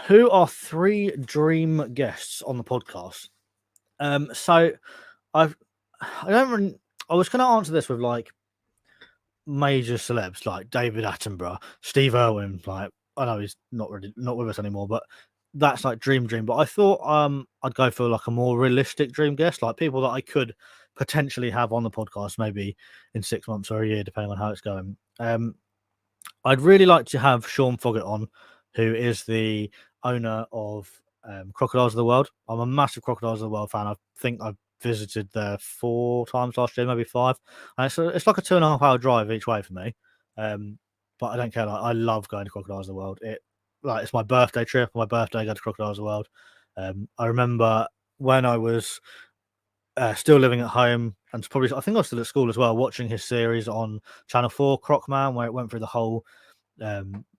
Who are 3 dream guests on the podcast? So I was going to answer this with like major celebs like David Attenborough, Steve Irwin. Like, I know he's not with us anymore, but that's like dream. But I thought I'd go for like a more realistic dream guest, like people that I could potentially have on the podcast maybe in 6 months or a year, depending on how it's going. I'd really like to have Sean Foggett on, who is the owner of Crocodiles of the World. I'm a massive Crocodiles of the World fan. I think I've visited there 4 times last year, maybe 5. And it's like a 2.5 hour drive each way for me. But I don't care. Like, I love going to Crocodiles of the World. It's my birthday trip. My birthday, I go to Crocodiles of the World. I remember when I was still living at home, and I think I was still at school as well, watching his series on Channel 4, Crocman, where it went through the whole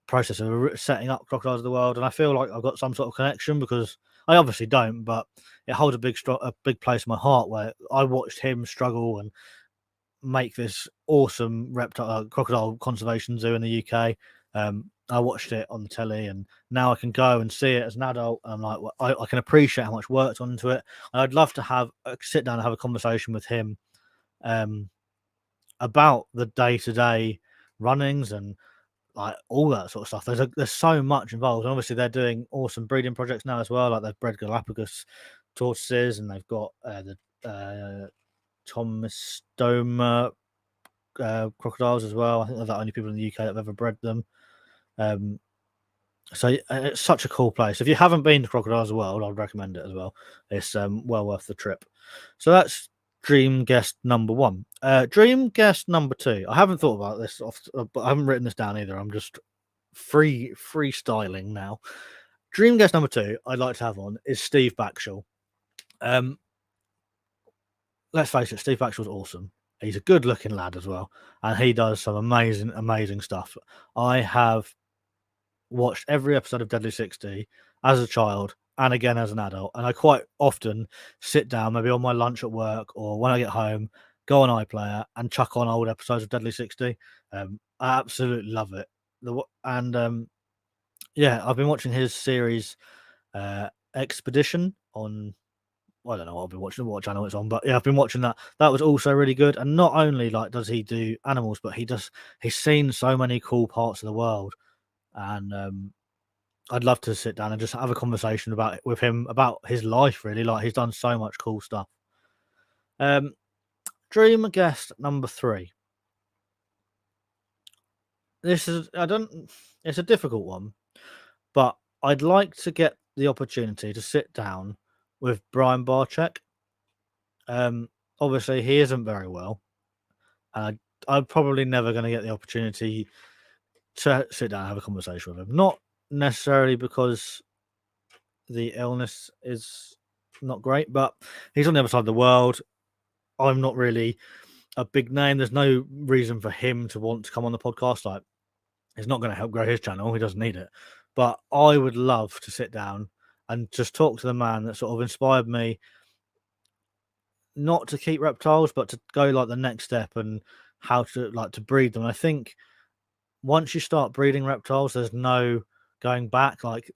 process of setting up Crocodiles of the World. And I feel like I've got some sort of connection, because I obviously don't, but it holds a big place in my heart, where I watched him struggle and make this awesome crocodile conservation zoo in the UK. I watched it on the telly, and now I can go and see it as an adult. And I'm like, I can appreciate how much work's gone into it. And I'd love to sit down and have a conversation with him about the day-to-day runnings and like all that sort of stuff. There's so much involved, and obviously they're doing awesome breeding projects now as well. Like, they've bred Galapagos tortoises, and they've got the Tomistoma crocodiles as well. I think they're the only people in the UK that have ever bred them. So it's such a cool place. If you haven't been to Crocodiles of the World, I'd recommend it as well. It's well worth the trip. So that's dream guest number 1. Dream guest number 2. I haven't thought about this, but I haven't written this down either. I'm just freestyling now. Dream guest number 2 I'd like to have on is Steve Backshall. Let's face it, Steve Backshall's awesome. He's a good-looking lad as well, and he does some amazing stuff. I have watched every episode of Deadly 60 as a child and again as an adult, and I quite often sit down, maybe on my lunch at work or when I get home, go on iPlayer and chuck on old episodes of Deadly 60. I absolutely love it. I've been watching his series Expedition on, I don't know what I've been watching, what channel it's on, but yeah, I've been watching that. That was also really good. And not only like does he do animals, but he's seen so many cool parts of the world. And I'd love to sit down and just have a conversation with him about his life, really. Like, he's done so much cool stuff. Dream guest number 3. It's a difficult one, but I'd like to get the opportunity to sit down with Brian Barczyk. Obviously he isn't very well, and I'm probably never going to get the opportunity to sit down and have a conversation with him. Not necessarily because the illness is not great, but he's on the other side of the world. I'm not really a big name. There's no reason for him to want to come on the podcast. Like, it's not going to help grow his channel. He doesn't need it. But I would love to sit down and just talk to the man that sort of inspired me, not to keep reptiles, but to go like the next step and how to breed them. I think once you start breeding reptiles, there's no going back. Like,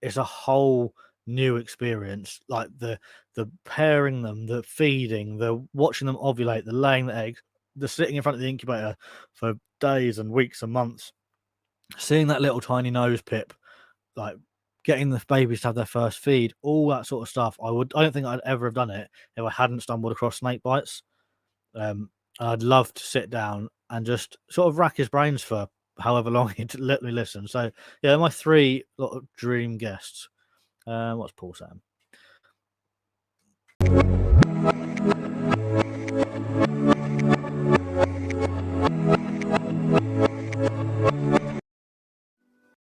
it's a whole new experience. Like the pairing them, the feeding, the watching them ovulate, the laying the eggs, the sitting in front of the incubator for days and weeks and months, seeing that little tiny nose pip, like getting the babies to have their first feed, all that sort of stuff. I don't think I'd ever have done it if I hadn't stumbled across snake bites. I'd love to sit down and just sort of rack his brains for however long he'd let me listen. So yeah, my 3 dream guests. What's Paul saying?